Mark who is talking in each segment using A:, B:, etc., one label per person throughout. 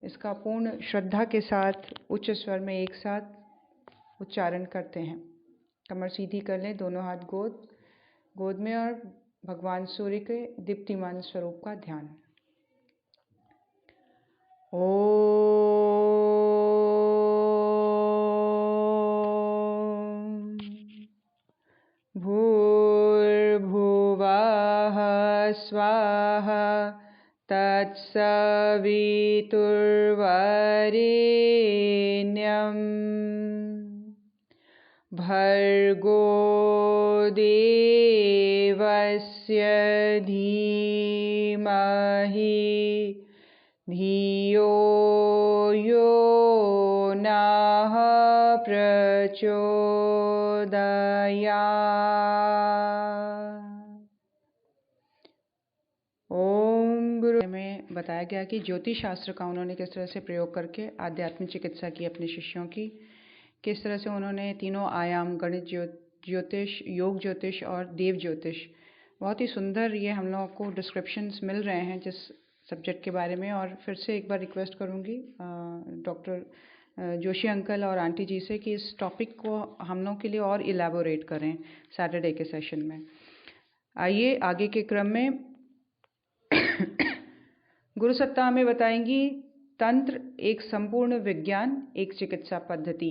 A: इसका पूर्ण श्रद्धा के साथ उच्च स्वर में एक साथ उच्चारण करते हैं। कमर सीधी कर लें, दोनों हाथ गोद में और भगवान सूर्य के दीप्तिमान स्वरूप का ध्यान। भूर्भुवः स्वाहा तत्सवितुर्वरेण्यं भर्गो देवस्य धीमहि धियो यो नः प्रचोदयात्। ओम गुरु में बताया गया कि ज्योतिष शास्त्र का उन्होंने किस तरह से प्रयोग करके आध्यात्मिक चिकित्सा की अपने शिष्यों की, किस तरह से उन्होंने तीनों आयाम गणित ज्योतिष, योग ज्योतिष और देव ज्योतिष, बहुत ही सुंदर ये हम लोगों को डिस्क्रिप्शंस मिल रहे हैं जिस सब्जेक्ट के बारे में। और फिर से एक बार रिक्वेस्ट करूँगी डॉक्टर जोशी अंकल और आंटी जी से कि इस टॉपिक को हम लोगों के लिए और इलेबोरेट करें सैटरडे के सेशन में। आइए आगे के क्रम में गुरु सत्ता हमें बताएंगी तंत्र एक संपूर्ण विज्ञान, एक चिकित्सा पद्धति।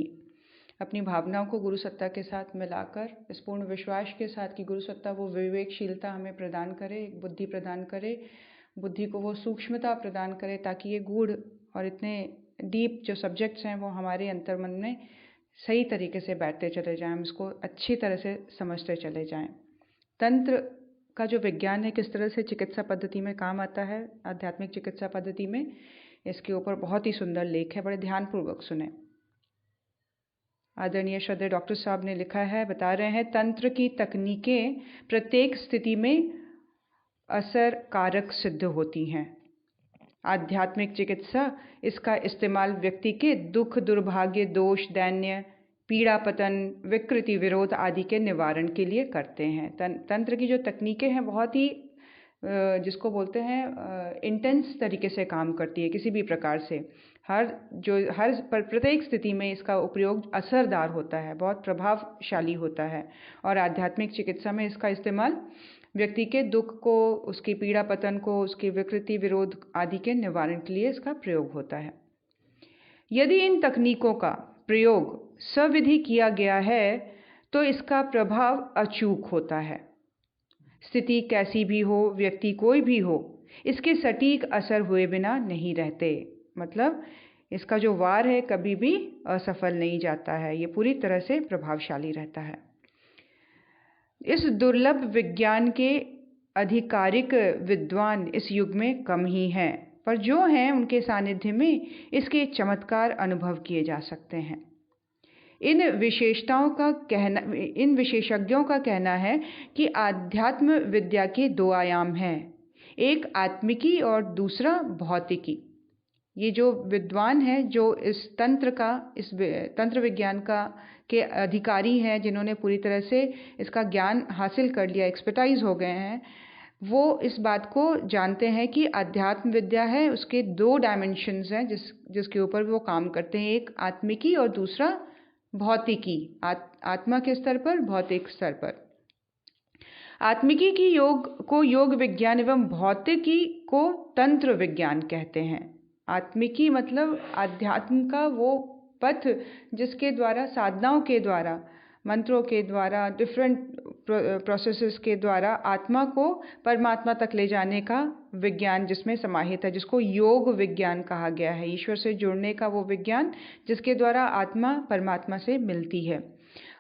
A: अपनी भावनाओं को गुरु सत्ता के साथ मिलाकर इस पूर्ण विश्वास के साथ कि गुरु सत्ता वो विवेकशीलता हमें प्रदान करे, बुद्धि प्रदान करे, बुद्धि को वो सूक्ष्मता प्रदान करे ताकि ये गूढ़ और इतने डीप जो सब्जेक्ट्स हैं वो हमारे अंतर्मन में सही तरीके से बैठते चले जाएं, हम इसको अच्छी तरह से समझते चले जाएं। तंत्र का जो विज्ञान है किस तरह से चिकित्सा पद्धति में काम आता है, आध्यात्मिक चिकित्सा पद्धति में, इसके ऊपर बहुत ही सुंदर लेख है, बड़े ध्यानपूर्वक सुने। आदरणीय श्रद्धेय डॉक्टर साहब ने लिखा है, बता रहे हैं, तंत्र की तकनीकें प्रत्येक स्थिति में असरकारक सिद्ध होती हैं। आध्यात्मिक चिकित्सा इसका इस्तेमाल व्यक्ति के दुख, दुर्भाग्य, दोष, दैन्य, पीड़ा, पतन, विकृति, विरोध आदि के निवारण के लिए करते हैं। तंत्र की जो तकनीकें हैं बहुत ही जिसको बोलते हैं इंटेंस तरीके से काम करती है। किसी भी प्रकार से प्रत्येक स्थिति में इसका उपयोग असरदार होता है, बहुत प्रभावशाली होता है। और आध्यात्मिक चिकित्सा में इसका इस्तेमाल व्यक्ति के दुख को, उसकी पीड़ा पतन को, उसकी विकृति, विरोध आदि के निवारण के लिए इसका प्रयोग होता है। यदि इन तकनीकों का प्रयोग सविधि किया गया है तो इसका प्रभाव अचूक होता है। स्थिति कैसी भी हो, व्यक्ति कोई भी हो, इसके सटीक असर हुए बिना नहीं रहते। मतलब इसका जो वार है कभी भी असफल नहीं जाता है, ये पूरी तरह से प्रभावशाली रहता है। इस दुर्लभ विज्ञान के आधिकारिक विद्वान इस युग में कम ही हैं, पर जो हैं उनके सानिध्य में इसके चमत्कार अनुभव किए जा सकते हैं। इन विशेषज्ञों का कहना है कि आध्यात्म विद्या के दो आयाम हैं, एक आत्मिकी और दूसरा भौतिकी। ये जो विद्वान हैं, जो इस तंत्र विज्ञान के अधिकारी हैं, जिन्होंने पूरी तरह से इसका ज्ञान हासिल कर लिया, एक्सपर्टाइज हो गए हैं, वो इस बात को जानते हैं कि आध्यात्म विद्या है, उसके दो डायमेंशंस हैं जिसके ऊपर वो काम करते हैं, एक आत्मिकी और दूसरा भौतिकी। आत्मा के स्तर पर, भौतिक स्तर पर। आत्मिकी की योग विज्ञान एवं भौतिकी को तंत्र विज्ञान कहते हैं। आत्मिकी मतलब आध्यात्म का वो पथ जिसके द्वारा, साधनाओं के द्वारा, मंत्रों के द्वारा, डिफरेंट प्रोसेसेस के द्वारा आत्मा को परमात्मा तक ले जाने का विज्ञान जिसमें समाहित है, जिसको योग विज्ञान कहा गया है। ईश्वर से जुड़ने का वो विज्ञान जिसके द्वारा आत्मा परमात्मा से मिलती है।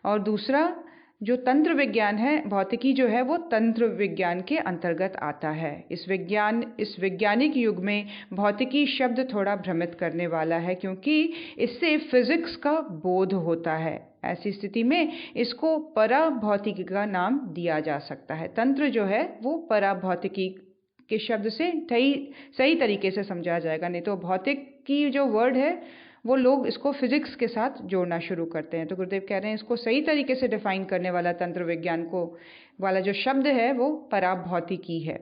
A: और दूसरा जो तंत्र विज्ञान है, भौतिकी जो है, वो तंत्र विज्ञान के अंतर्गत आता है। इस वैज्ञानिक युग में भौतिकी शब्द थोड़ा भ्रमित करने वाला है, क्योंकि इससे फिजिक्स का बोध होता है। ऐसी स्थिति में इसको पराभौतिकी का नाम दिया जा सकता है। तंत्र जो है वो पराभौतिकी के शब्द से सही तरीके से समझा जाएगा, नहीं तो भौतिक की जो वर्ड है वो लोग इसको फिजिक्स के साथ जोड़ना शुरू करते हैं। तो गुरुदेव कह रहे हैं इसको सही तरीके से डिफाइन करने वाला तंत्र विज्ञान को वाला जो शब्द है वो पराभौतिकी है।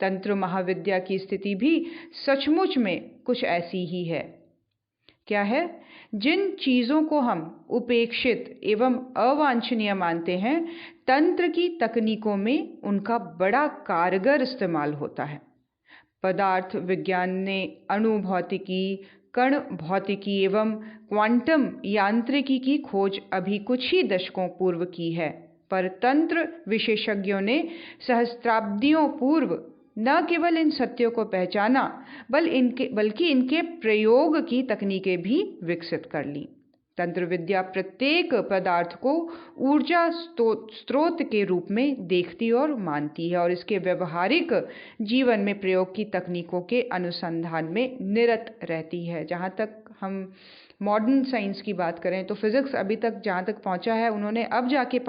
A: तंत्र महाविद्या की स्थिति भी सचमुच में कुछ ऐसी ही है। क्या है? जिन चीज़ों को हम उपेक्षित एवं अवांछनीय मानते हैं, तंत्र की तकनीकों में उनका बड़ा कारगर इस्तेमाल होता है। पदार्थ विज्ञान ने अणु भौतिकी, कण भौतिकी एवं क्वांटम यांत्रिकी की खोज अभी कुछ ही दशकों पूर्व की है, पर तंत्र विशेषज्ञों ने सहस्त्राब्दियों पूर्व न केवल इन सत्यों को पहचाना बल्कि इनके प्रयोग की तकनीकें भी विकसित कर ली। तंत्र विद्या प्रत्येक पदार्थ को ऊर्जा स्रोत के रूप में देखती और मानती है और इसके व्यवहारिक जीवन में प्रयोग की तकनीकों के अनुसंधान में निरत रहती है। जहाँ तक हम मॉडर्न साइंस की बात करें तो फिजिक्स अभी तक जहाँ तक पहुँचा है, उन्होंने अब जाके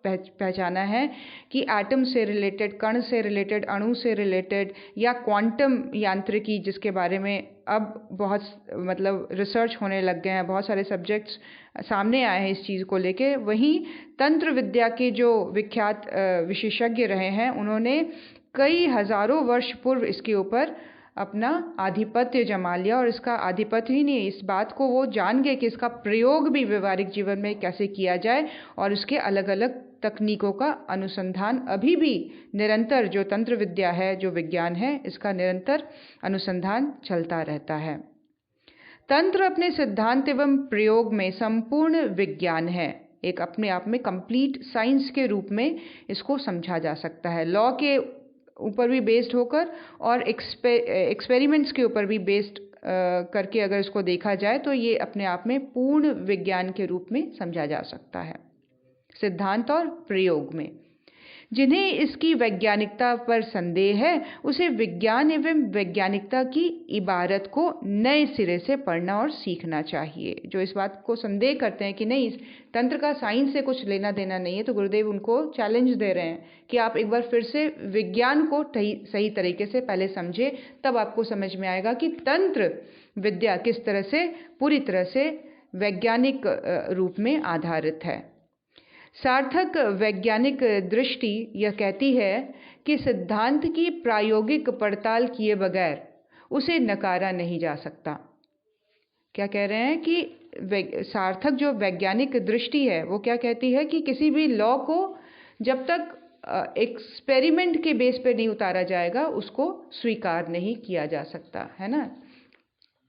A: पहचाना है कि एटम से रिलेटेड, कण से रिलेटेड, अणु से रिलेटेड या क्वांटम यांत्रिकी, जिसके बारे में अब बहुत रिसर्च होने लग गए हैं, बहुत सारे सब्जेक्ट्स सामने आए हैं इस चीज़ को लेके। वहीं तंत्र विद्या के जो विख्यात विशेषज्ञ रहे हैं, उन्होंने कई हज़ारों वर्ष पूर्व इसके ऊपर अपना आधिपत्य जमा लिया और इसका आधिपत्य ही नहीं, इस बात को वो जान गए कि इसका प्रयोग भी व्यवहारिक जीवन में कैसे किया जाए और उसके अलग अलग तकनीकों का अनुसंधान अभी भी निरंतर, जो तंत्र विद्या है, जो विज्ञान है, इसका निरंतर अनुसंधान चलता रहता है। तंत्र अपने सिद्धांत एवं प्रयोग में संपूर्ण विज्ञान है, एक अपने आप में कंप्लीट साइंस के रूप में इसको समझा जा सकता है। लॉ के ऊपर भी बेस्ड होकर और एक्सपेरिमेंट्स के ऊपर भी बेस्ड करके अगर इसको देखा जाए तो ये अपने आप में पूर्ण विज्ञान के रूप में समझा जा सकता है। सिद्धांत और प्रयोग में जिन्हें इसकी वैज्ञानिकता पर संदेह है, उसे विज्ञान एवं वैज्ञानिकता की इबारत को नए सिरे से पढ़ना और सीखना चाहिए। जो इस बात को संदेह करते हैं कि नहीं, तंत्र का साइंस से कुछ लेना देना नहीं है, तो गुरुदेव उनको चैलेंज दे रहे हैं कि आप एक बार फिर से विज्ञान को सही तरीके से पहले समझे, तब आपको समझ में आएगा कि तंत्र विद्या किस तरह से पूरी तरह से वैज्ञानिक रूप में आधारित है। सार्थक वैज्ञानिक दृष्टि यह कहती है कि सिद्धांत की प्रायोगिक पड़ताल किए बगैर उसे नकारा नहीं जा सकता। क्या कह रहे हैं कि सार्थक जो वैज्ञानिक दृष्टि है वो क्या कहती है कि किसी भी लॉ को जब तक एक्सपेरिमेंट के बेस पे नहीं उतारा जाएगा, उसको स्वीकार नहीं किया जा सकता, है ना।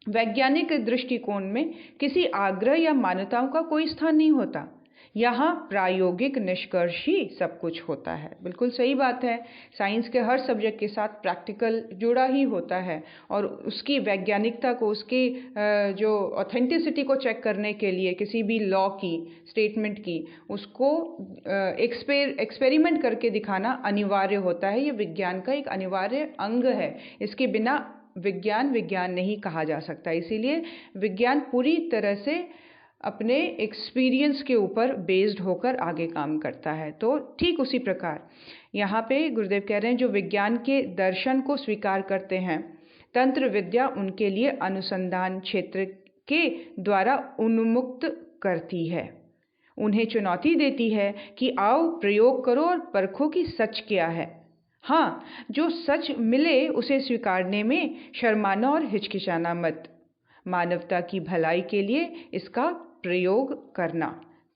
A: वैज्ञानिक दृष्टिकोण में किसी आग्रह या मान्यताओं का कोई स्थान नहीं होता, यहाँ प्रायोगिक निष्कर्ष ही सब कुछ होता है। बिल्कुल सही बात है, साइंस के हर सब्जेक्ट के साथ प्रैक्टिकल जुड़ा ही होता है और उसकी वैज्ञानिकता को, उसकी जो ऑथेंटिसिटी को चेक करने के लिए किसी भी लॉ की, स्टेटमेंट की, उसको एक्सपेरिमेंट करके दिखाना अनिवार्य होता है। ये विज्ञान का एक अनिवार्य अंग है, इसके बिना विज्ञान नहीं कहा जा सकता। इसीलिए विज्ञान पूरी तरह से अपने एक्सपीरियंस के ऊपर बेस्ड होकर आगे काम करता है। तो ठीक उसी प्रकार यहाँ पे गुरुदेव कह रहे हैं, जो विज्ञान के दर्शन को स्वीकार करते हैं, तंत्र विद्या उनके लिए अनुसंधान क्षेत्र के द्वारा उन्मुक्त करती है, उन्हें चुनौती देती है कि आओ प्रयोग करो और परखो कि सच क्या है। हाँ, जो सच मिले उसे स्वीकारने में शर्माना और हिचकिचाना मत, मानवता की भलाई के लिए इसका प्रयोग करना।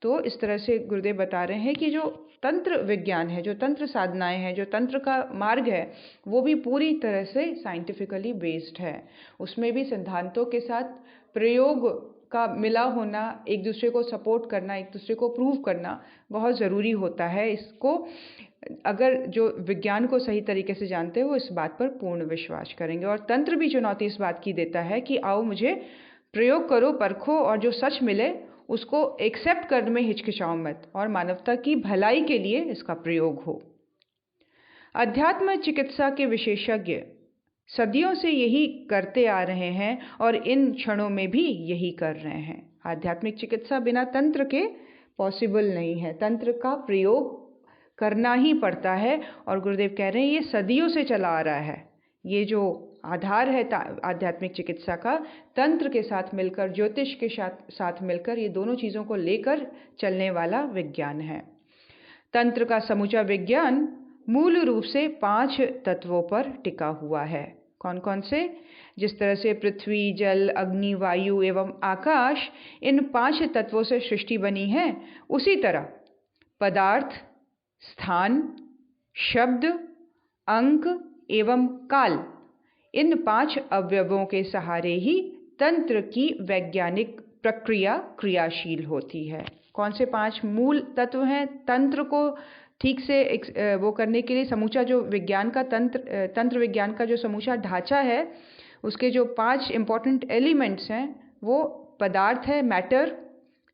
A: तो इस तरह से गुरुदेव बता रहे हैं कि जो तंत्र विज्ञान है, जो तंत्र साधनाएं हैं, जो तंत्र का मार्ग है, वो भी पूरी तरह से साइंटिफिकली बेस्ड है। उसमें भी सिद्धांतों के साथ प्रयोग का मिला होना, एक दूसरे को सपोर्ट करना, एक दूसरे को प्रूव करना बहुत ज़रूरी होता है। इसको अगर जो विज्ञान को सही तरीके से जानते हैं वो इस बात पर पूर्ण विश्वास करेंगे। और तंत्र भी चुनौती इस बात की देता है कि आओ मुझे प्रयोग करो, परखो और जो सच मिले उसको एक्सेप्ट करने में हिचकिचाओ मत और मानवता की भलाई के लिए इसका प्रयोग हो। अध्यात्म चिकित्सा के विशेषज्ञ सदियों से यही करते आ रहे हैं और इन क्षणों में भी यही कर रहे हैं। आध्यात्मिक चिकित्सा बिना तंत्र के पॉसिबल नहीं है, तंत्र का प्रयोग करना ही पड़ता है। और गुरुदेव कह रहे हैं ये सदियों से चला आ रहा है। ये जो आधार है आध्यात्मिक चिकित्सा का, तंत्र के साथ मिलकर, ज्योतिष के साथ मिलकर, ये दोनों चीज़ों को लेकर चलने वाला विज्ञान है। तंत्र का समूचा विज्ञान मूल रूप से 5 तत्वों पर टिका हुआ है। कौन कौन से? जिस तरह से पृथ्वी, जल, अग्नि, वायु एवं आकाश इन 5 तत्वों से सृष्टि बनी है, उसी तरह पदार्थ, स्थान, शब्द, अंक एवं काल इन 5 अवयवों के सहारे ही तंत्र की वैज्ञानिक प्रक्रिया क्रियाशील होती है। कौन से 5 मूल तत्व हैं? तंत्र को ठीक से वो करने के लिए समूचा जो विज्ञान का तंत्र विज्ञान का जो समूचा ढांचा है, उसके जो 5 इम्पॉर्टेंट एलिमेंट्स हैं वो पदार्थ है, मैटर,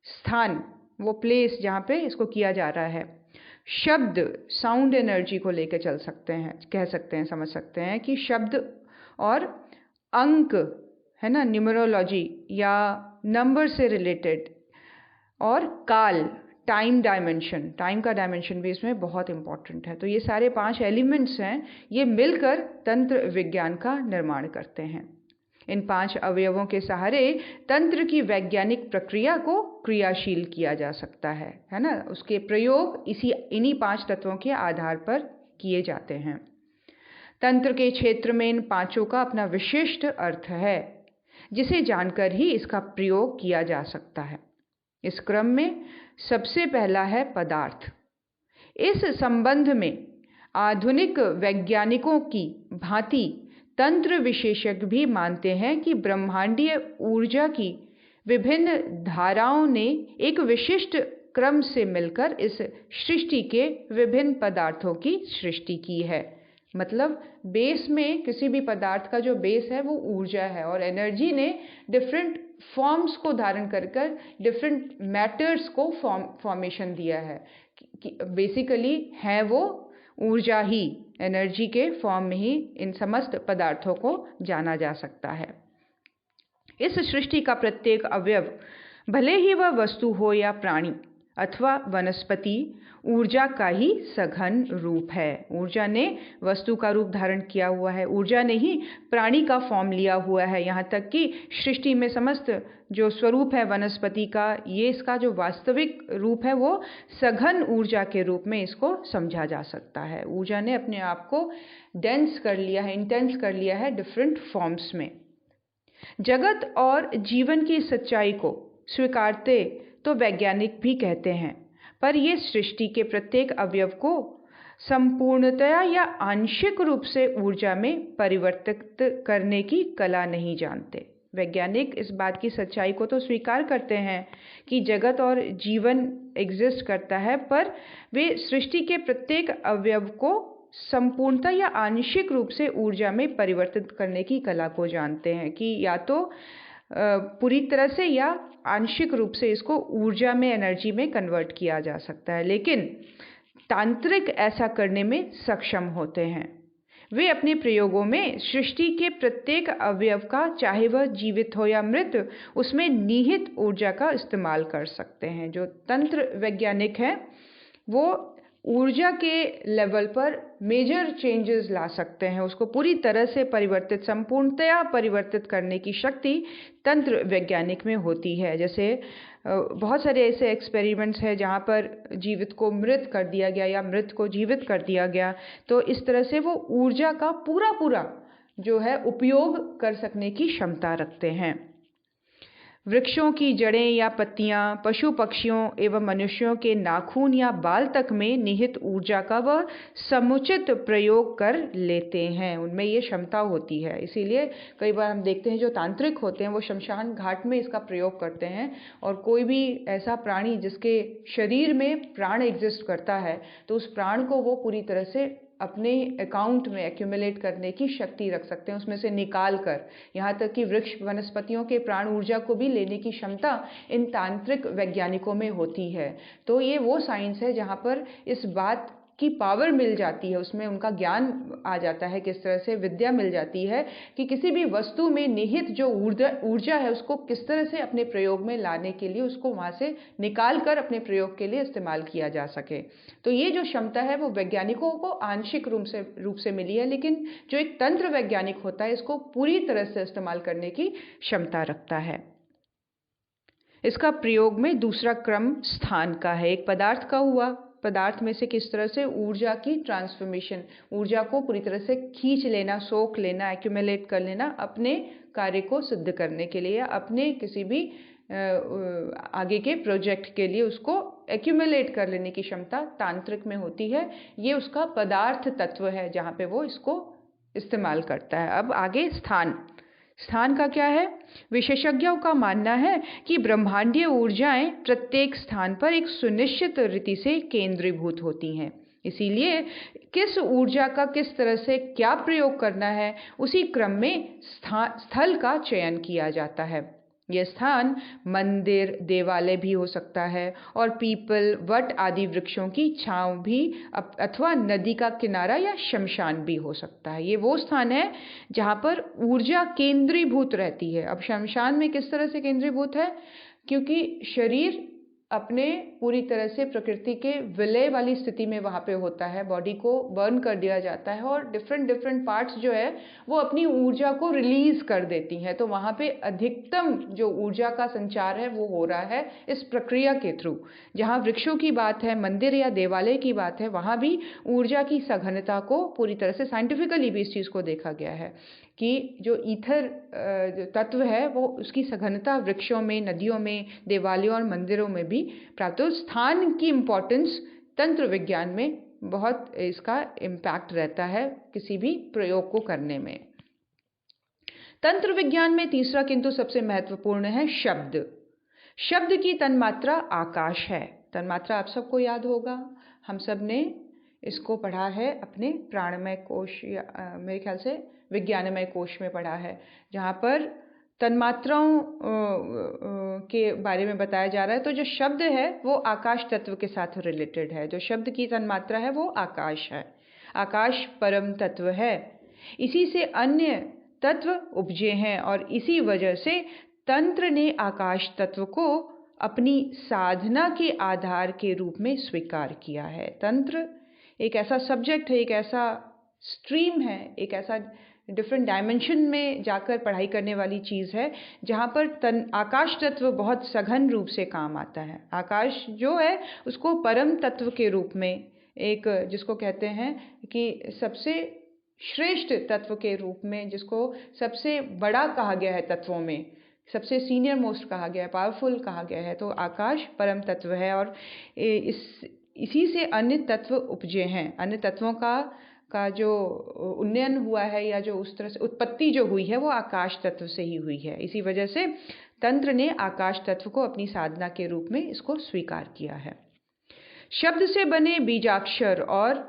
A: स्थान वो प्लेस जहाँ पे इसको किया जा रहा है, शब्द साउंड एनर्जी को लेकर चल सकते हैं, कह सकते हैं, समझ सकते हैं कि शब्द, और अंक है ना, न्यूमरोलॉजी या नंबर से रिलेटेड, और काल टाइम डायमेंशन, टाइम का डायमेंशन भी इसमें बहुत इंपॉर्टेंट है। तो ये सारे 5 एलिमेंट्स हैं, ये मिलकर तंत्र विज्ञान का निर्माण करते हैं। इन 5 अवयवों के सहारे तंत्र की वैज्ञानिक प्रक्रिया को क्रियाशील किया जा सकता है ना। उसके प्रयोग इन्हीं 5 तत्वों के आधार पर किए जाते हैं। तंत्र के क्षेत्र में इन 5 का अपना विशिष्ट अर्थ है, जिसे जानकर ही इसका प्रयोग किया जा सकता है। इस क्रम में सबसे पहला है पदार्थ। इस संबंध में आधुनिक वैज्ञानिकों की भांति तंत्र विशेषज्ञ भी मानते हैं कि ब्रह्मांडीय ऊर्जा की विभिन्न धाराओं ने एक विशिष्ट क्रम से मिलकर इस सृष्टि के विभिन्न पदार्थों की सृष्टि की है। मतलब बेस में किसी भी पदार्थ का जो बेस है वो ऊर्जा है, और एनर्जी ने डिफरेंट फॉर्म्स को धारण कर कर डिफरेंट मैटर्स को फॉर्मेशन दिया है। बेसिकली है वो ऊर्जा ही, एनर्जी के फॉर्म में ही इन समस्त पदार्थों को जाना जा सकता है। इस सृष्टि का प्रत्येक अवयव, भले ही वह वस्तु हो या प्राणी अथवा वनस्पति, ऊर्जा का ही सघन रूप है। ऊर्जा ने वस्तु का रूप धारण किया हुआ है, ऊर्जा ने ही प्राणी का फॉर्म लिया हुआ है। यहाँ तक कि सृष्टि में समस्त जो स्वरूप है वनस्पति का, ये इसका जो वास्तविक रूप है वो सघन ऊर्जा के रूप में इसको समझा जा सकता है। ऊर्जा ने अपने आप को डेंस कर लिया है, इंटेंस कर लिया है डिफरेंट फॉर्म्स में। जगत और जीवन की सच्चाई को स्वीकारते तो वैज्ञानिक भी कहते हैं, पर ये सृष्टि के प्रत्येक अवयव को संपूर्णतया या आंशिक रूप से ऊर्जा में परिवर्तित करने की कला नहीं जानते। वैज्ञानिक इस बात की सच्चाई को तो स्वीकार करते हैं कि जगत और जीवन एग्जिस्ट करता है, पर वे सृष्टि के प्रत्येक अवयव को संपूर्णतः या आंशिक रूप से ऊर्जा में परिवर्तित करने की कला को जानते हैं, कि या तो पूरी तरह से या आंशिक रूप से इसको ऊर्जा में, एनर्जी में कन्वर्ट किया जा सकता है। लेकिन तांत्रिक ऐसा करने में सक्षम होते हैं। वे अपने प्रयोगों में सृष्टि के प्रत्येक अवयव का, चाहे वह जीवित हो या मृत, उसमें निहित ऊर्जा का इस्तेमाल कर सकते हैं। जो तंत्र वैज्ञानिक हैं वो ऊर्जा के लेवल पर मेजर चेंजेस ला सकते हैं, उसको पूरी तरह से परिवर्तित, संपूर्णतया परिवर्तित करने की शक्ति तंत्र वैज्ञानिक में होती है। जैसे बहुत सारे ऐसे एक्सपेरिमेंट्स हैं जहाँ पर जीवित को मृत कर दिया गया या मृत को जीवित कर दिया गया, तो इस तरह से वो ऊर्जा का पूरा जो है उपयोग कर सकने की क्षमता रखते हैं। वृक्षों की जड़ें या पत्तियां, पशु पक्षियों एवं मनुष्यों के नाखून या बाल तक में निहित ऊर्जा का वह समुचित प्रयोग कर लेते हैं, उनमें ये क्षमता होती है। इसीलिए कई बार हम देखते हैं जो तांत्रिक होते हैं वो शमशान घाट में इसका प्रयोग करते हैं, और कोई भी ऐसा प्राणी जिसके शरीर में प्राण एग्जिस्ट करता है तो उस प्राण को वो पूरी तरह से अपने अकाउंट में एक्यूमुलेट करने की शक्ति रख सकते हैं, उसमें से निकाल कर। यहाँ तक कि वृक्ष वनस्पतियों के प्राण ऊर्जा को भी लेने की क्षमता इन तांत्रिक वैज्ञानिकों में होती है। तो ये वो साइंस है जहाँ पर इस बात की पावर मिल जाती है, उसमें उनका ज्ञान आ जाता है, किस तरह से विद्या मिल जाती है कि किसी भी वस्तु में निहित जो ऊर्जा है उसको किस तरह से अपने प्रयोग में लाने के लिए, उसको वहाँ से निकाल कर अपने प्रयोग के लिए इस्तेमाल किया जा सके। तो ये जो क्षमता है वो वैज्ञानिकों को आंशिक रूप से मिली है, लेकिन जो एक तंत्र वैज्ञानिक होता है इसको पूरी तरह से इस्तेमाल करने की क्षमता रखता है। इसका प्रयोग में दूसरा क्रम स्थान का है। एक पदार्थ का हुआ, पदार्थ में से किस तरह से ऊर्जा की ट्रांसफॉर्मेशन, ऊर्जा को पूरी तरह से खींच लेना, सोख लेना, एक्यूमुलेट कर लेना अपने कार्य को सिद्ध करने के लिए या अपने किसी भी आगे के प्रोजेक्ट के लिए उसको एक्यूमुलेट कर लेने की क्षमता तांत्रिक में होती है। ये उसका पदार्थ तत्व है जहाँ पे वो इसको इस्तेमाल करता है। अब आगे स्थान का क्या है? विशेषज्ञों का मानना है कि ब्रह्मांडीय ऊर्जाएं प्रत्येक स्थान पर एक सुनिश्चित रीति से केंद्रीभूत होती हैं। इसीलिए किस ऊर्जा का किस तरह से क्या प्रयोग करना है, उसी क्रम में स्थल का चयन किया जाता है। यह स्थान मंदिर, देवालय भी हो सकता है और पीपल, वट आदि वृक्षों की छांव भी, अथवा नदी का किनारा या शमशान भी हो सकता है। ये वो स्थान है जहाँ पर ऊर्जा केंद्रीभूत रहती है। अब शमशान में किस तरह से केंद्रीभूत है? क्योंकि शरीर अपने पूरी तरह से प्रकृति के विलय वाली स्थिति में वहाँ पे होता है, बॉडी को बर्न कर दिया जाता है और डिफरेंट पार्ट्स जो है वो अपनी ऊर्जा को रिलीज कर देती हैं। तो वहाँ पे अधिकतम जो ऊर्जा का संचार है वो हो रहा है इस प्रक्रिया के थ्रू। जहाँ वृक्षों की बात है, मंदिर या देवालय की बात है, वहाँ भी ऊर्जा की सघनता को पूरी तरह से साइंटिफिकली भी इस चीज़ को देखा गया है कि जो ईथर तत्व है वो उसकी सघनता वृक्षों में, नदियों में, देवालयों और मंदिरों में भी प्राप्त। स्थान की इम्पोर्टेंस तंत्र विज्ञान में बहुत इसका इम्पैक्ट रहता है किसी भी प्रयोग को करने में। तंत्र विज्ञान में तीसरा किंतु सबसे महत्वपूर्ण है शब्द। शब्द की तन्मात्रा आकाश है। तन्मात्रा आप सबको याद होगा, हम सब ने इसको पढ़ा है अपने प्राणमय कोश या मेरे ख्याल से विज्ञानमय कोश में पढ़ा है, जहाँ पर तन्मात्राओं के बारे में बताया जा रहा है। तो जो शब्द है वो आकाश तत्व के साथ रिलेटेड है। जो शब्द की तन्मात्रा है वो आकाश है। आकाश परम तत्व है। इसी से अन्य तत्व उपजे हैं और इसी वजह से तंत्र ने आकाश तत्व को अपनी साधना के आधार के रूप में स्वीकार किया है। तंत्र एक ऐसा सब्जेक्ट है, एक ऐसा स्ट्रीम है, एक ऐसा डिफरेंट डायमेंशन में जाकर पढ़ाई करने वाली चीज़ है जहाँ पर आकाश तत्व बहुत सघन रूप से काम आता है। आकाश जो है उसको परम तत्व के रूप में, एक जिसको कहते हैं कि सबसे श्रेष्ठ तत्व के रूप में, जिसको सबसे बड़ा कहा गया है तत्वों में, सबसे सीनियर मोस्ट कहा गया है, पावरफुल कहा गया है। तो आकाश परम तत्व है और इसी से अन्य तत्व उपजे हैं। अन्य तत्वों का जो उन्नयन हुआ है या जो उस तरह से उत्पत्ति जो हुई है वो आकाश तत्व से ही हुई है। इसी वजह से तंत्र ने आकाश तत्व को अपनी साधना के रूप में इसको स्वीकार किया है। शब्द से बने बीजाक्षर और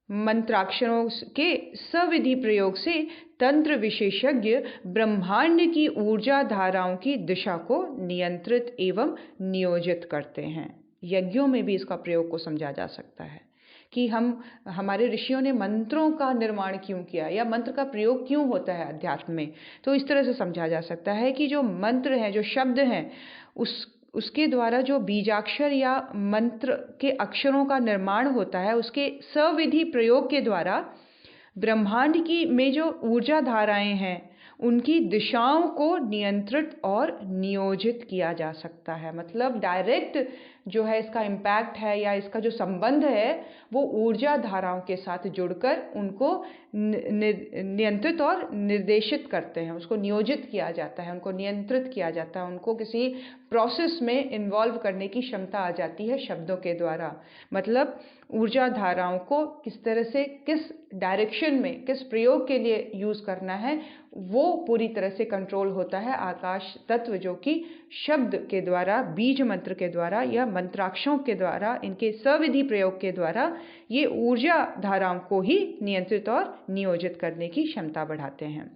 A: मंत्राक्षरों के सविधि प्रयोग से तंत्र विशेषज्ञ ब्रह्मांड की ऊर्जा धाराओं की दिशा को नियंत्रित एवं नियोजित करते हैं। यज्ञों में भी इसका प्रयोग को समझा जा सकता है कि हमारे ऋषियों ने मंत्रों का निर्माण क्यों किया या मंत्र का प्रयोग क्यों होता है अध्यात्म में। तो इस तरह से समझा जा सकता है कि जो मंत्र हैं, जो शब्द हैं, उसके द्वारा जो बीजाक्षर या मंत्र के अक्षरों का निर्माण होता है, उसके सविधि प्रयोग के द्वारा ब्रह्मांड की में जो ऊर्जा धाराएं हैं उनकी दिशाओं को नियंत्रित और नियोजित किया जा सकता है। मतलब डायरेक्ट जो है इसका इम्पैक्ट है या इसका जो संबंध है वो ऊर्जा धाराओं के साथ जुड़कर उनको नियंत्रित और निर्देशित करते हैं। उसको नियोजित किया जाता है, उनको नियंत्रित किया जाता है, उनको किसी प्रोसेस में इन्वॉल्व करने की क्षमता आ जाती है शब्दों के द्वारा। मतलब ऊर्जा धाराओं को किस तरह से, किस डायरेक्शन में, किस प्रयोग के लिए यूज़ करना है वो पूरी तरह से कंट्रोल होता है आकाश तत्व, जो कि शब्द के द्वारा, बीज मंत्र के द्वारा या मंत्राक्षरों के द्वारा, इनके सविधि प्रयोग के द्वारा ये ऊर्जा धाराओं को ही नियंत्रित और नियोजित करने की क्षमता बढ़ाते हैं।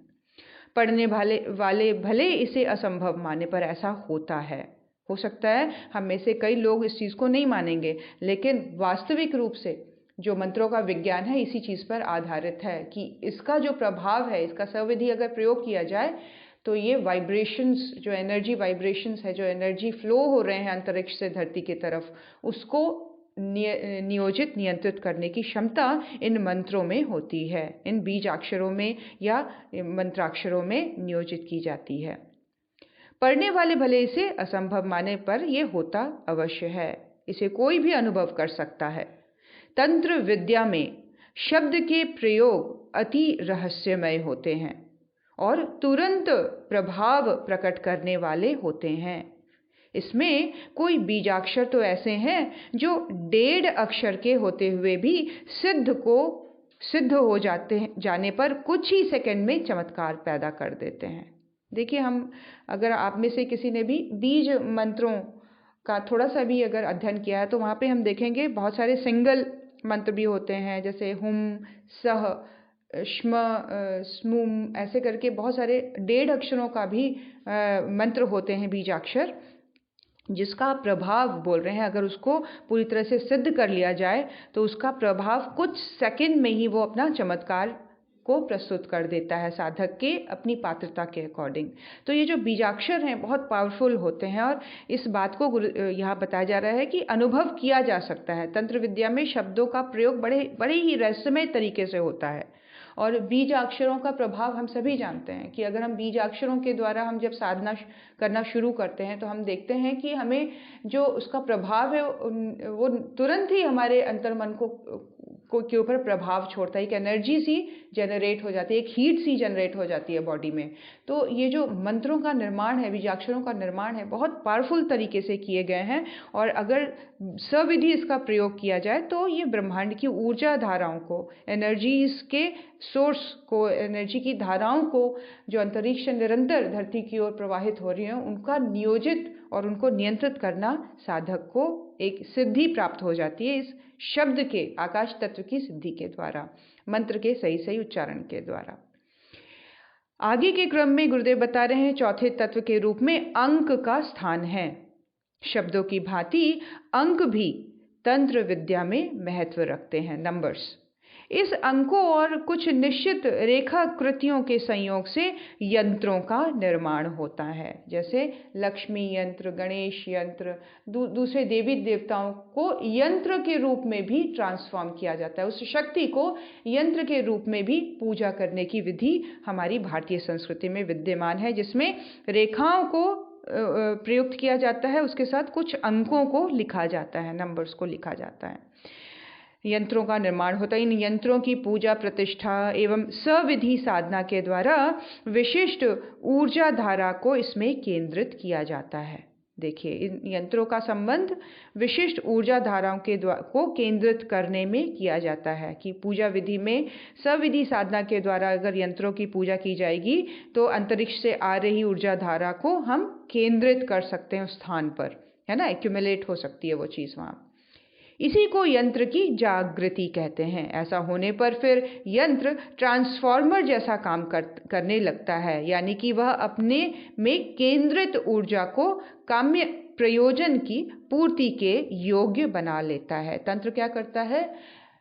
A: पढ़ने वाले भले इसे असंभव माने पर ऐसा होता है। हो सकता है हम में से कई लोग इस चीज़ को नहीं मानेंगे, लेकिन वास्तविक रूप से जो मंत्रों का विज्ञान है इसी चीज़ पर आधारित है कि इसका जो प्रभाव है, इसका सविधि अगर प्रयोग किया जाए तो ये वाइब्रेशंस, जो एनर्जी वाइब्रेशंस है, जो एनर्जी फ्लो हो रहे हैं अंतरिक्ष से धरती की तरफ, उसको नियोजित, नियंत्रित करने की क्षमता इन मंत्रों में होती है, इन बीज अक्षरों में या मंत्राक्षरों में नियोजित की जाती है। पढ़ने वाले भले इसे असंभव माने पर यह होता अवश्य है। इसे कोई भी अनुभव कर सकता है। तंत्र विद्या में शब्द के प्रयोग अति रहस्यमय होते हैं और तुरंत प्रभाव प्रकट करने वाले होते हैं। इसमें कोई बीजाक्षर तो ऐसे हैं जो 1.5 अक्षर के होते हुए भी सिद्ध हो जाने पर कुछ ही सेकंड में चमत्कार पैदा कर देते हैं। देखिए, अगर आप में से किसी ने भी बीज मंत्रों का थोड़ा सा भी अगर अध्ययन किया है तो वहाँ पे हम देखेंगे बहुत सारे सिंगल मंत्र भी होते हैं, जैसे हुम, सह, श्म, स्मुम, ऐसे करके बहुत सारे 1.5 अक्षरों का भी मंत्र होते हैं, बीजाक्षर, जिसका प्रभाव बोल रहे हैं अगर उसको पूरी तरह से सिद्ध कर लिया जाए तो उसका प्रभाव कुछ सेकंड में ही वो अपना चमत्कार को प्रस्तुत कर देता है साधक के अपनी पात्रता के अकॉर्डिंग। तो ये जो बीजाक्षर हैं बहुत पावरफुल होते हैं और इस बात को यहाँ बताया जा रहा है कि अनुभव किया जा सकता है। तंत्र विद्या में शब्दों का प्रयोग बड़े ही रहस्यमय तरीके से होता है और बीजाक्षरों का प्रभाव हम सभी जानते हैं कि अगर हम बीजाक्षरों के द्वारा हम जब साधना करना शुरू करते हैं तो हम देखते हैं कि हमें जो उसका प्रभाव है वो तुरंत ही हमारे अंतर्मन के ऊपर प्रभाव छोड़ता है। एक एनर्जी सी जनरेट हो जाती है, एक हीट सी जनरेट हो जाती है बॉडी में। तो ये जो मंत्रों का निर्माण है, बीजाक्षरों का निर्माण है, बहुत पावरफुल तरीके से किए गए हैं और अगर सविधि इसका प्रयोग किया जाए तो ये ब्रह्मांड की ऊर्जा धाराओं को, एनर्जीज के सोर्स को, एनर्जी की धाराओं को जो अंतरिक्ष से निरंतर धरती की ओर प्रवाहित हो रही हैं उनका नियोजित और उनको नियंत्रित करना साधक को एक सिद्धि प्राप्त हो जाती है इस शब्द के, आकाश तत्व की सिद्धि के द्वारा, मंत्र के सही उच्चारण के द्वारा। आगे के क्रम में गुरुदेव बता रहे हैं चौथे तत्व के रूप में अंक का स्थान है। शब्दों की भांति अंक भी तंत्र विद्या में महत्व रखते हैं, नंबर्स। इस अंकों और कुछ निश्चित रेखाकृतियों के संयोग से यंत्रों का निर्माण होता है, जैसे लक्ष्मी यंत्र, गणेश यंत्र, दूसरे देवी देवताओं को यंत्र के रूप में भी ट्रांसफॉर्म किया जाता है। उस शक्ति को यंत्र के रूप में भी पूजा करने की विधि हमारी भारतीय संस्कृति में विद्यमान है, जिसमें रेखाओं को प्रयुक्त किया जाता है, उसके साथ कुछ अंकों को लिखा जाता है, नंबर्स को लिखा जाता है। यंत्रों का निर्माण होता है। इन यंत्रों की पूजा प्रतिष्ठा एवं सविधि साधना के द्वारा विशिष्ट ऊर्जा धारा को इसमें केंद्रित किया जाता है। देखिए, इन यंत्रों का संबंध विशिष्ट ऊर्जा धाराओं को केंद्रित करने में किया जाता है कि पूजा विधि में सविधि साधना के द्वारा अगर यंत्रों की पूजा की जाएगी तो अंतरिक्ष से आ रही ऊर्जा धारा को हम केंद्रित कर सकते हैं उस स्थान पर, है ना, एक्यूमुलेट हो सकती है वो चीज़ वहाँ। इसी को यंत्र की जागृति कहते हैं। ऐसा होने पर फिर यंत्र ट्रांसफॉर्मर जैसा काम करने लगता है, यानी कि वह अपने में केंद्रित ऊर्जा को काम्य प्रयोजन की पूर्ति के योग्य बना लेता है। तंत्र क्या करता है?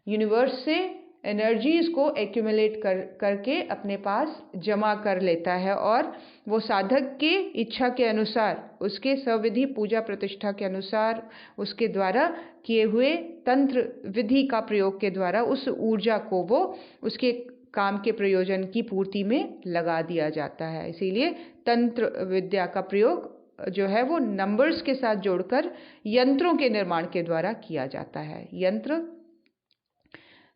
A: यूनिवर्स से एनर्जीज को एक्यूमुलेट करके अपने पास जमा कर लेता है और वो साधक के इच्छा के अनुसार, उसके सविधि पूजा प्रतिष्ठा के अनुसार, उसके द्वारा किए हुए तंत्र विधि का प्रयोग के द्वारा उस ऊर्जा को वो उसके काम के प्रयोजन की पूर्ति में लगा दिया जाता है। इसीलिए तंत्र विद्या का प्रयोग जो है वो नंबर्स के साथ जोड़कर यंत्रों के निर्माण के द्वारा किया जाता है। यंत्र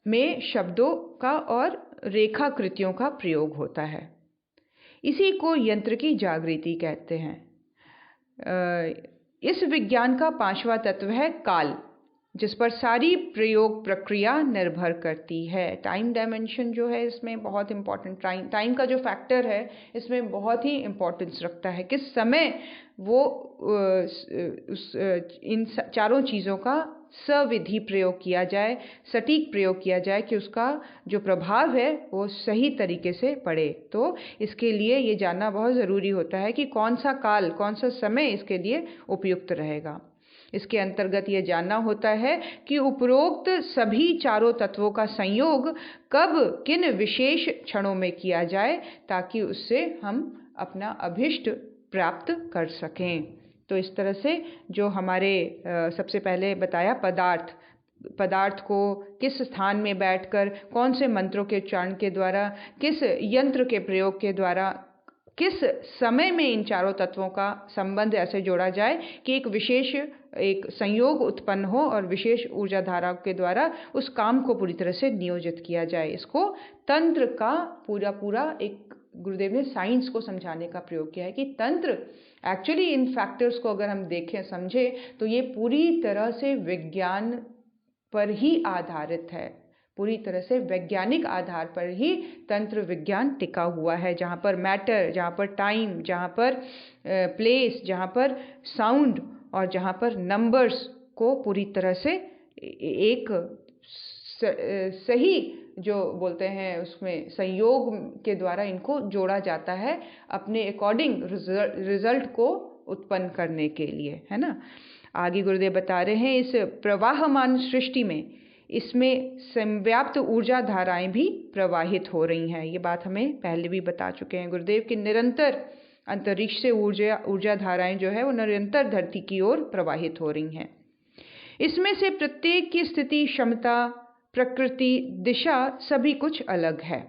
A: में शब्दों का और रेखाकृतियों का प्रयोग होता है। इसी को यंत्र की जागृति कहते हैं। इस विज्ञान का 5वां तत्व है काल, जिस पर सारी प्रयोग प्रक्रिया निर्भर करती है। टाइम डायमेंशन जो है इसमें बहुत इम्पोर्टेंट, टाइम का जो फैक्टर है इसमें बहुत ही इम्पोर्टेंस रखता है। किस समय वो इन चारों चीज़ों का सविधि प्रयोग किया जाए, सटीक प्रयोग किया जाए कि उसका जो प्रभाव है वो सही तरीके से पड़े। तो इसके लिए ये जानना बहुत ज़रूरी होता है कि कौन सा काल, कौन सा समय इसके लिए उपयुक्त रहेगा। इसके अंतर्गत ये जानना होता है कि उपरोक्त सभी चारों तत्वों का संयोग कब किन विशेष क्षणों में किया जाए ताकि उससे हम अपना अभिष्ट प्राप्त कर सकें। तो इस तरह से जो हमारे सबसे पहले बताया पदार्थ को किस स्थान में बैठकर कौन से मंत्रों के उच्चारण के द्वारा, किस यंत्र के प्रयोग के द्वारा किस समय में इन चारों तत्वों का संबंध ऐसे जोड़ा जाए कि एक विशेष एक संयोग उत्पन्न हो और विशेष ऊर्जा धाराओं के द्वारा उस काम को पूरी तरह से नियोजित किया जाए। इसको तंत्र का पूरा एक गुरुदेव ने साइंस को समझाने का प्रयोग किया है कि तंत्र एक्चुअली इन फैक्टर्स को अगर हम देखें समझें तो ये पूरी तरह से विज्ञान पर ही आधारित है, पूरी तरह से वैज्ञानिक आधार पर ही तंत्र विज्ञान टिका हुआ है, जहाँ पर मैटर, जहाँ पर टाइम, जहाँ पर प्लेस, जहाँ पर साउंड और जहाँ पर नंबर्स को पूरी तरह से एक सही जो बोलते हैं उसमें संयोग के द्वारा इनको जोड़ा जाता है अपने अकॉर्डिंग रिजल्ट को उत्पन्न करने के लिए, है ना। आगे गुरुदेव बता रहे हैं इस प्रवाहमान सृष्टि में इसमें संव्याप्त ऊर्जा धाराएं भी प्रवाहित हो रही हैं। ये बात हमें पहले भी बता चुके हैं गुरुदेव कि निरंतर अंतरिक्ष से ऊर्जा धाराएं जो है वो निरंतर धरती की ओर प्रवाहित हो रही हैं। इसमें से प्रत्येक की स्थिति, क्षमता, प्रकृति, दिशा सभी कुछ अलग है।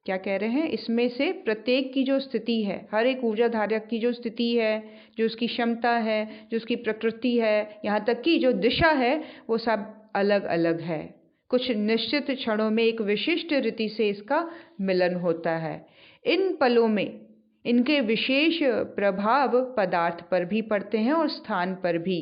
A: क्या कह रहे हैं? इसमें से प्रत्येक की जो स्थिति है, हर एक ऊर्जा धारक की जो स्थिति है, जो उसकी क्षमता है, जो उसकी प्रकृति है, यहाँ तक कि जो दिशा है, वो सब अलग अलग है। कुछ निश्चित क्षणों में एक विशिष्ट रीति से इसका मिलन होता है। इन पलों में इनके विशेष प्रभाव पदार्थ पर भी पड़ते हैं और स्थान पर भी।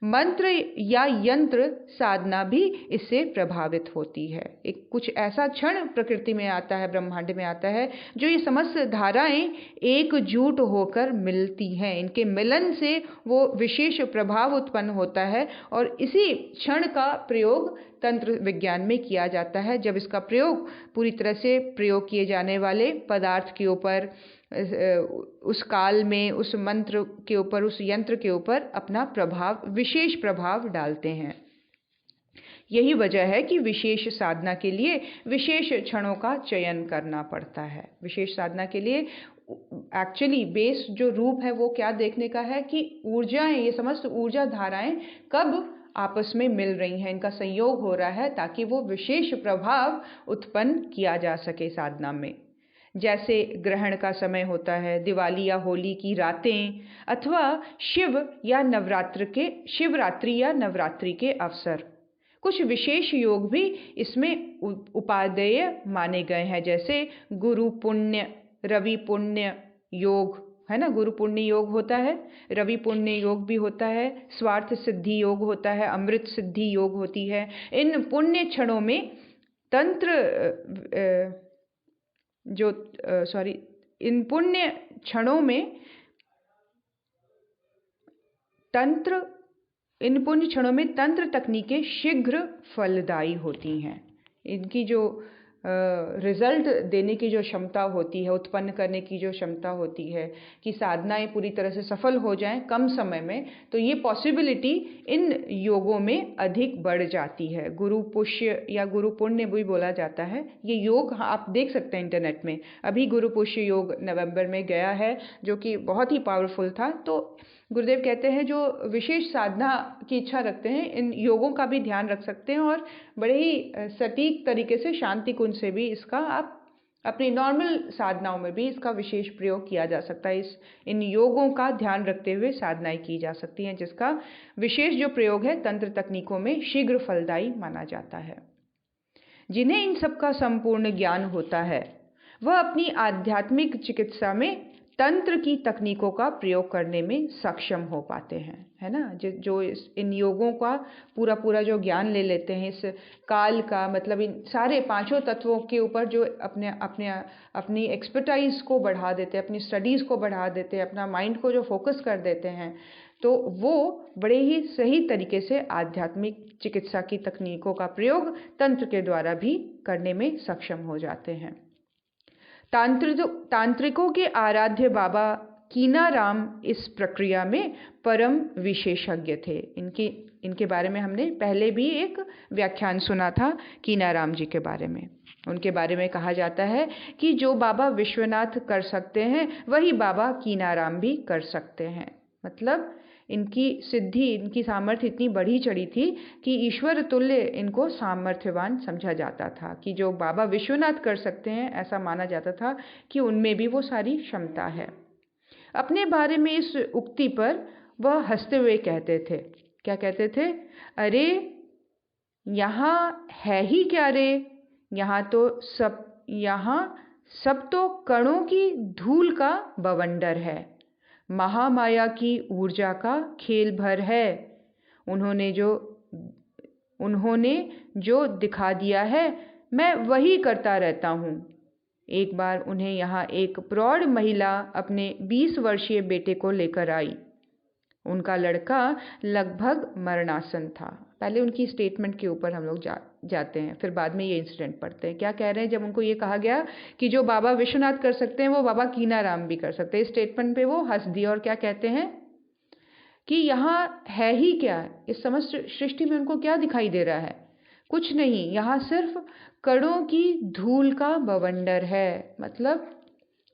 A: मंत्र या यंत्र साधना भी इससे प्रभावित होती है। एक कुछ ऐसा क्षण प्रकृति में आता है, ब्रह्मांड में आता है, जो ये समस्त धाराएं एकजुट होकर मिलती हैं। इनके मिलन से वो विशेष प्रभाव उत्पन्न होता है और इसी क्षण का प्रयोग तंत्र विज्ञान में किया जाता है, जब इसका प्रयोग पूरी तरह से प्रयोग किए जाने वाले पदार्थ के ऊपर, उस काल में, उस मंत्र के ऊपर, उस यंत्र के ऊपर अपना प्रभाव, विशेष प्रभाव डालते हैं। यही वजह है कि विशेष साधना के लिए विशेष क्षणों का चयन करना पड़ता है। विशेष साधना के लिए एक्चुअली बेस जो रूप है वो क्या देखने का है कि ऊर्जाएं, ये समस्त ऊर्जा धाराएं कब आपस में मिल रही हैं, इनका संयोग हो रहा है, ताकि वो विशेष प्रभाव उत्पन्न किया जा सके साधना में। जैसे ग्रहण का समय होता है, दिवाली या होली की रातें, अथवा शिवरात्रि या नवरात्रि के अवसर। कुछ विशेष योग भी इसमें उपादेय माने गए हैं, जैसे गुरु पुण्य, रवि पुण्य योग, है ना। गुरु पुण्य योग होता है, रवि पुण्य योग भी होता है, स्वार्थ सिद्धि योग होता है, अमृत सिद्धि योग होती है। इन पुण्य क्षणों में इन पुण्य क्षणों में तंत्र तकनीकें शीघ्र फलदायी होती हैं। इनकी जो रिजल्ट देने की जो क्षमता होती है, उत्पन्न करने की जो क्षमता होती है कि साधनाएं पूरी तरह से सफल हो जाएं कम समय में, तो ये पॉसिबिलिटी इन योगों में अधिक बढ़ जाती है। गुरु पुष्य या गुरु पुण्य भी बोला जाता है। ये योग आप देख सकते हैं इंटरनेट में। अभी गुरु पुष्य योग नवंबर में गया है, जो कि बहुत ही पावरफुल था। तो गुरुदेव कहते हैं जो विशेष साधना की इच्छा रखते हैं, इन योगों का भी ध्यान रख सकते हैं और बड़े ही सटीक तरीके से शांति कुंज से भी इसका आप अपनी नॉर्मल साधनाओं में भी इसका विशेष प्रयोग किया जा सकता है। इन योगों का ध्यान रखते हुए साधनाएं की जा सकती हैं, जिसका विशेष जो प्रयोग है तंत्र तकनीकों में शीघ्र फलदायी माना जाता है। जिन्हें इन सब का संपूर्ण ज्ञान होता है, वह अपनी आध्यात्मिक चिकित्सा में तंत्र की तकनीकों का प्रयोग करने में सक्षम हो पाते हैं, है ना। जो इन योगों का पूरा जो ज्ञान ले लेते हैं, इस काल का, मतलब इन सारे पांचों तत्वों के ऊपर जो अपनी एक्सपर्टाइज को बढ़ा देते हैं, अपनी स्टडीज़ को बढ़ा देते हैं, अपना माइंड को जो फोकस कर देते हैं, तो वो बड़े ही सही तरीके से आध्यात्मिक चिकित्सा की तकनीकों का प्रयोग तंत्र के द्वारा भी करने में सक्षम हो जाते हैं। तांत्रिकों के आराध्य बाबा कीनाराम इस प्रक्रिया में परम विशेषज्ञ थे। इनके बारे में हमने पहले भी एक व्याख्यान सुना था कीनाराम जी के बारे में। उनके बारे में कहा जाता है कि जो बाबा विश्वनाथ कर सकते हैं, वही बाबा कीनाराम भी कर सकते हैं। मतलब इनकी सिद्धि, इनकी सामर्थ्य इतनी बढ़ी चढ़ी थी कि ईश्वर तुल्य इनको सामर्थ्यवान समझा जाता था, कि जो बाबा विश्वनाथ कर सकते हैं ऐसा माना जाता था कि उनमें भी वो सारी क्षमता है। अपने बारे में इस उक्ति पर वह हंसते हुए कहते थे, क्या कहते थे? अरे यहाँ है ही क्या रे, यहाँ सब तो कणों की धूल का बवंडर है, महामाया की ऊर्जा का खेल भर है। उन्होंने जो दिखा दिया है मैं वही करता रहता हूँ। एक बार उन्हें यहाँ एक प्रौढ़ महिला अपने 20 वर्षीय बेटे को लेकर आई। उनका लड़का लगभग मरणासन था। पहले उनकी स्टेटमेंट के ऊपर हम लोग जाते हैं, फिर बाद में ये इंसिडेंट पढ़ते हैं। क्या कह रहे हैं? जब उनको ये कहा गया कि जो बाबा विश्वनाथ कर सकते हैं वो बाबा कीनाराम भी कर सकते हैं, इस स्टेटमेंट पे वो हंस दिया और क्या कहते हैं कि यहाँ है ही क्या, इस समस्त सृष्टि में उनको क्या दिखाई दे रहा है? कुछ नहीं, यहाँ सिर्फ कणों की धूल का बवंडर है। मतलब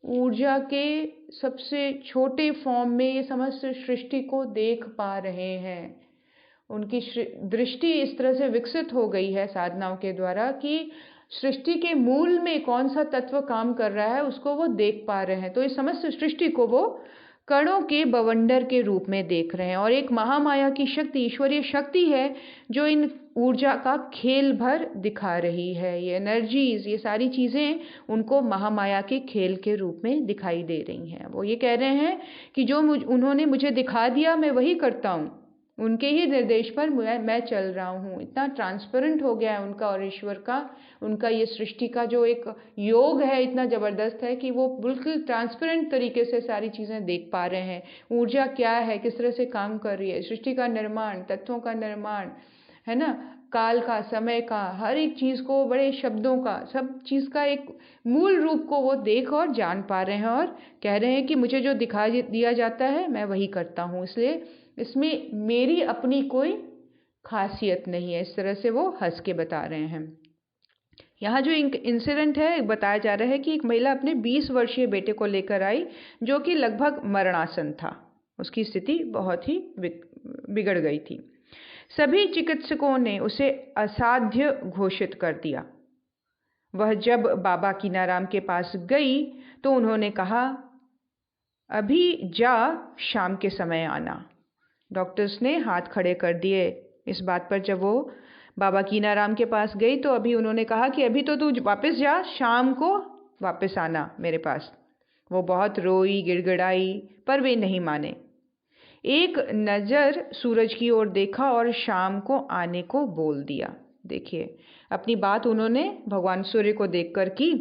A: ऊर्जा के सबसे छोटे फॉर्म में ये समस्त सृष्टि को देख पा रहे हैं। उनकी दृष्टि इस तरह से विकसित हो गई है साधनाओं के द्वारा कि सृष्टि के मूल में कौन सा तत्व काम कर रहा है उसको वो देख पा रहे हैं। तो इस समस्त सृष्टि को वो कणों के बवंडर के रूप में देख रहे हैं, और एक महामाया की शक्ति, ईश्वरीय शक्ति है जो इन ऊर्जा का खेल भर दिखा रही है। ये एनर्जीज, ये सारी चीज़ें उनको महामाया के खेल के रूप में दिखाई दे रही हैं। वो ये कह रहे हैं कि जो उन्होंने मुझे दिखा दिया मैं वही करता हूँ, उनके ही निर्देश पर मैं चल रहा हूँ। इतना ट्रांसपेरेंट हो गया है उनका और ईश्वर का, उनका ये सृष्टि का जो एक योग है इतना ज़बरदस्त है कि वो बिल्कुल ट्रांसपेरेंट तरीके से सारी चीज़ें देख पा रहे हैं। ऊर्जा क्या है, किस तरह से काम कर रही है, सृष्टि का निर्माण, तत्वों का निर्माण, है ना, काल का, समय का, हर एक चीज़ को, बड़े शब्दों का, सब चीज़ का एक मूल रूप को वो देख और जान पा रहे हैं और कह रहे हैं कि मुझे जो दिखा दिया जाता है मैं वही करता हूँ, इसलिए इसमें मेरी अपनी कोई खासियत नहीं है। इस तरह से वो हंस के बता रहे हैं। यहाँ जो इंसिडेंट है बताया जा रहा है कि एक महिला अपने 20 वर्षीय बेटे को लेकर आई जो कि लगभग मरणासन था। उसकी स्थिति बहुत ही बिगड़ गई थी। सभी चिकित्सकों ने उसे असाध्य घोषित कर दिया। वह जब बाबा कीनाराम के पास गई तो उन्होंने कहा, अभी जा, शाम के समय आना। डॉक्टर्स ने हाथ खड़े कर दिए इस बात पर। जब वो बाबा कीनाराम के पास गई तो अभी उन्होंने कहा कि अभी तो तू वापस जा, शाम को वापस आना मेरे पास। वो बहुत रोई, गिड़गिड़ाई, पर वे नहीं माने। एक नज़र सूरज की ओर देखा और शाम को आने को बोल दिया। देखिए, अपनी बात उन्होंने भगवान सूर्य को देखकर की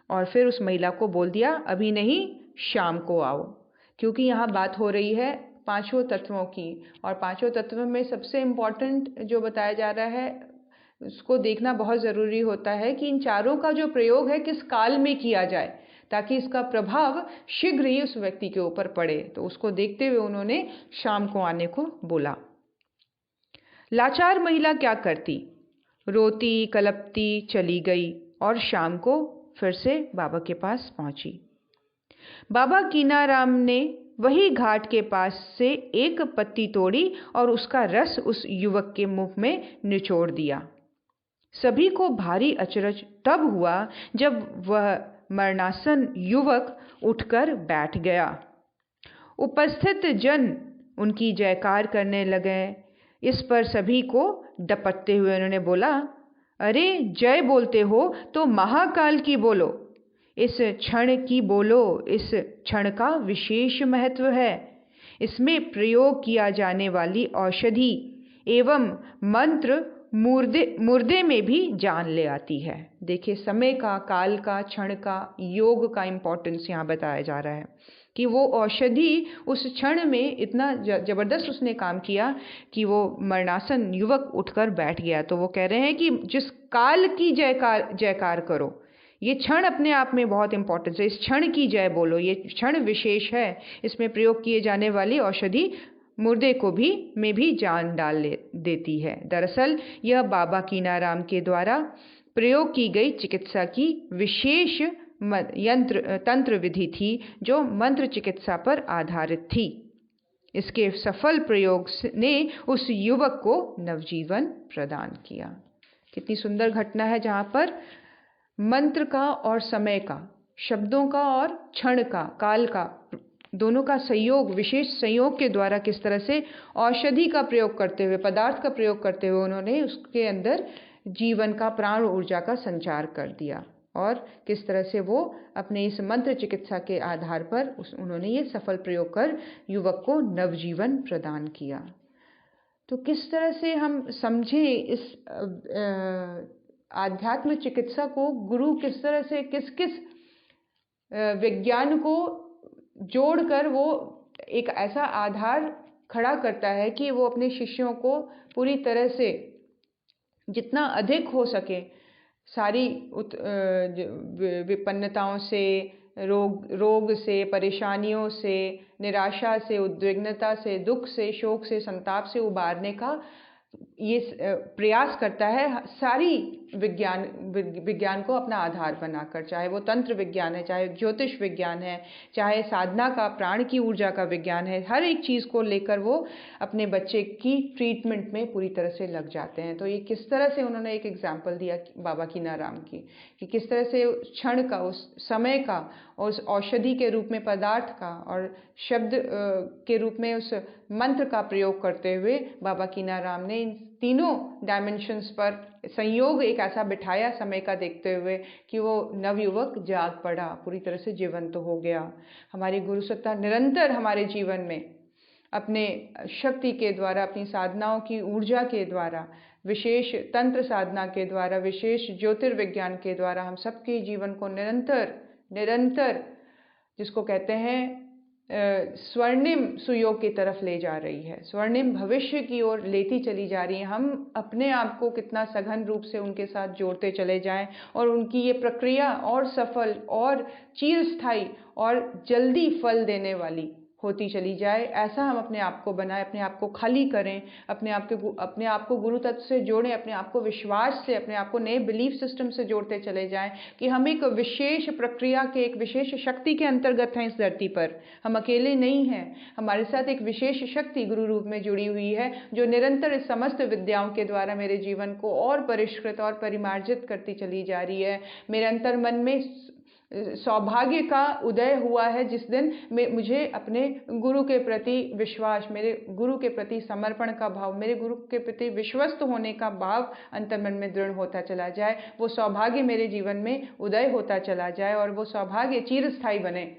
A: और फिर उस महिला को बोल दिया, अभी नहीं, शाम को आओ। क्योंकि यहाँ बात हो रही है पांचों तत्वों की, और पांचों तत्वों में सबसे इम्पॉर्टेंट जो बताया जा रहा है उसको देखना बहुत ज़रूरी होता है कि इन चारों का जो प्रयोग है किस काल में किया जाए ताकि इसका प्रभाव शीघ्र ही उस व्यक्ति के ऊपर पड़े। तो उसको देखते हुए उन्होंने शाम को आने को बोला। लाचार महिला क्या करती? रोती कलपती चली गई और शाम को फिर से बाबा के पास पहुंची। बाबा कीनाराम ने वही घाट के पास से एक पत्ती तोड़ी और उसका रस उस युवक के मुंह में निचोड़ दिया। सभी को भारी अचरज तब हुआ जब वह मरणासन युवक उठकर बैठ गया। उपस्थित जन उनकी जयकार करने लगे। इस पर सभी को डपटते हुए उन्होंने बोला, अरे जय बोलते हो तो महाकाल की बोलो, इस क्षण की बोलो, इस क्षण का विशेष महत्व है। इसमें प्रयोग किया जाने वाली औषधि एवं मंत्र मुर्दे में भी जान ले आती है। देखिए, समय का, काल का, क्षण का, योग का इम्पोर्टेंस यहाँ बताया जा रहा है कि वो औषधि उस क्षण में इतना जबरदस्त उसने काम किया कि वो मरणासन युवक उठकर बैठ गया। तो वो कह रहे हैं कि जिस काल की जयकार करो, ये क्षण अपने आप में बहुत इंपॉर्टेंस है। इस क्षण की जय बोलो, ये क्षण विशेष है। इसमें प्रयोग किए जाने वाली औषधि मुर्दे को में भी जान डाल देती है। दरअसल यह बाबा कीनाराम के द्वारा प्रयोग की गई चिकित्सा की विशेष तंत्र विधि थी जो मंत्र चिकित्सा पर आधारित थी। इसके सफल प्रयोग ने उस युवक को नवजीवन प्रदान किया। कितनी सुंदर घटना है जहाँ पर मंत्र का और समय का, शब्दों का और क्षण का, काल का, दोनों का संयोग, विशेष संयोग के द्वारा किस तरह से औषधि का प्रयोग करते हुए, पदार्थ का प्रयोग करते हुए उन्होंने उसके अंदर जीवन का, प्राण ऊर्जा का संचार कर दिया और किस तरह से वो अपने इस मंत्र चिकित्सा के आधार पर उन्होंने ये सफल प्रयोग कर युवक को नवजीवन प्रदान किया। तो किस तरह से हम समझें इस आध्यात्म चिकित्सा को, गुरु किस तरह से किस किस विज्ञान को जोड़कर वो एक ऐसा आधार खड़ा करता है कि वो अपने शिष्यों को पूरी तरह से जितना अधिक हो सके सारी विपन्नताओं से, रोग से, परेशानियों से, निराशा से, उद्विग्नता से, दुख से, शोक से, संताप से उबारने का ये प्रयास करता है। सारी विज्ञान को अपना आधार बनाकर, चाहे वो तंत्र विज्ञान है, चाहे ज्योतिष विज्ञान है, चाहे साधना का, प्राण की ऊर्जा का विज्ञान है, हर एक चीज़ को लेकर वो अपने बच्चे की ट्रीटमेंट में पूरी तरह से लग जाते हैं। तो ये किस तरह से उन्होंने एक एग्जाम्पल दिया बाबा कीनाराम की, कि किस तरह से क्षण का, उस समय का, उस औषधि के रूप में पदार्थ का और शब्द के रूप में उस मंत्र का प्रयोग करते हुए बाबा कीनाराम ने इन तीनों डायमेंशंस पर संयोग एक ऐसा बिठाया समय का देखते हुए कि वो नवयुवक जाग पड़ा, पूरी तरह से जीवंत हो गया। हमारी गुरु सत्ता निरंतर हमारे जीवन में अपने शक्ति के द्वारा, अपनी साधनाओं की ऊर्जा के द्वारा, विशेष तंत्र साधना के द्वारा, विशेष ज्योतिर्विज्ञान के द्वारा हम सबके जीवन को निरंतर जिसको कहते हैं स्वर्णिम सुयोग की तरफ ले जा रही है, स्वर्णिम भविष्य की ओर लेती चली जा रही है। हम अपने आप को कितना सघन रूप से उनके साथ जोड़ते चले जाएं और उनकी ये प्रक्रिया और सफल और चिरस्थायी और जल्दी फल देने वाली होती चली जाए, ऐसा हम अपने आप को बनाएं, अपने आप को खाली करें, अपने आप को गुरु तत्व से जोड़ें, अपने आप को विश्वास से, अपने आप को नए बिलीफ सिस्टम से जोड़ते चले जाएं कि हम एक विशेष प्रक्रिया के, एक विशेष शक्ति के अंतर्गत हैं इस धरती पर। हम अकेले नहीं हैं, हमारे साथ एक विशेष शक्ति गुरु रूप में जुड़ी हुई है जो निरंतर इस समस्त विद्याओं के द्वारा मेरे जीवन को और परिष्कृत और परिमार्जित करती चली जा रही है। मेरे अंतर मन में सौभाग्य का उदय हुआ है जिस दिन मुझे अपने गुरु के प्रति विश्वास, मेरे गुरु के प्रति समर्पण का भाव, मेरे गुरु के प्रति विश्वस्त होने का भाव अंतर्मन में दृढ़ होता चला जाए, वो सौभाग्य मेरे जीवन में उदय होता चला जाए और वो सौभाग्य चिरस्थायी बने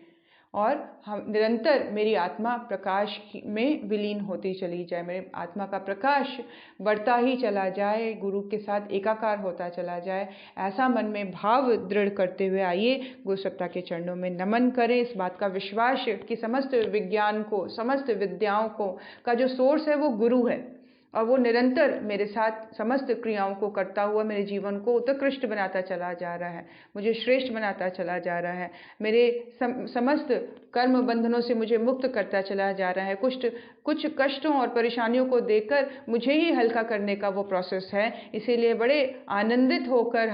A: और हम निरंतर मेरी आत्मा प्रकाश में विलीन होती चली जाए, मेरे आत्मा का प्रकाश बढ़ता ही चला जाए, गुरु के साथ एकाकार होता चला जाए। ऐसा मन में भाव दृढ़ करते हुए आइए गुरु सत्ता के चरणों में नमन करें। इस बात का विश्वास कि समस्त विज्ञान को, समस्त विद्याओं को का जो सोर्स है वो गुरु है और वो निरंतर मेरे साथ समस्त क्रियाओं को करता हुआ मेरे जीवन को उत्कृष्ट बनाता चला जा रहा है, मुझे श्रेष्ठ बनाता चला जा रहा है, मेरे समस्त कर्म बंधनों से मुझे मुक्त करता चला जा रहा है। कुछ कष्टों और परेशानियों को देखकर मुझे ही हल्का करने का वो प्रोसेस है। इसीलिए बड़े आनंदित होकर,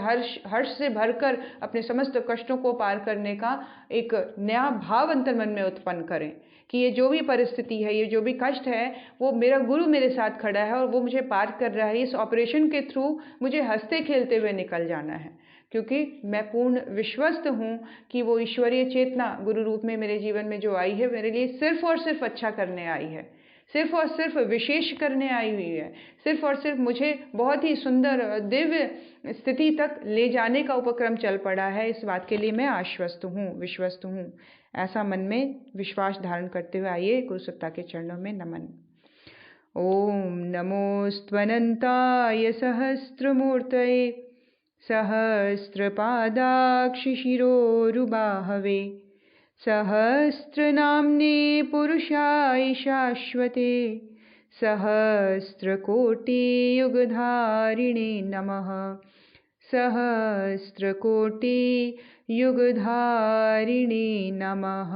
A: हर्ष से भरकर अपने समस्त कष्टों को पार करने का एक नया भाव अंतर्मन में उत्पन्न करें कि ये जो भी परिस्थिति है, ये जो भी कष्ट है, वो मेरा गुरु मेरे साथ खड़ा है और वो मुझे पार कर रहा है। इस ऑपरेशन के थ्रू मुझे हंसते खेलते हुए निकल जाना है क्योंकि मैं पूर्ण विश्वस्त हूँ कि वो ईश्वरीय चेतना गुरु रूप में मेरे जीवन में जो आई है, मेरे लिए सिर्फ और सिर्फ अच्छा करने आई है, सिर्फ और सिर्फ विशेष करने आई हुई है, सिर्फ और सिर्फ मुझे बहुत ही सुंदर दिव्य स्थिति तक ले जाने का उपक्रम चल पड़ा है। इस बात के लिए मैं आश्वस्त हूँ, विश्वस्त हूँ। ऐसा मन में विश्वास धारण करते हुए आइए गुरु सत्ता के चरणों में नमन। ओम नमोस्त्वनंताय सहस्त्रमूर्तये सहस्रपादाक्षिशिरोरुबाहवे सहस्रनाम्ने पुरुषाय शाश्वते सहस्रकोटियुगधारिणे नमः। सहस्रकोटियुगधारिणे नमः।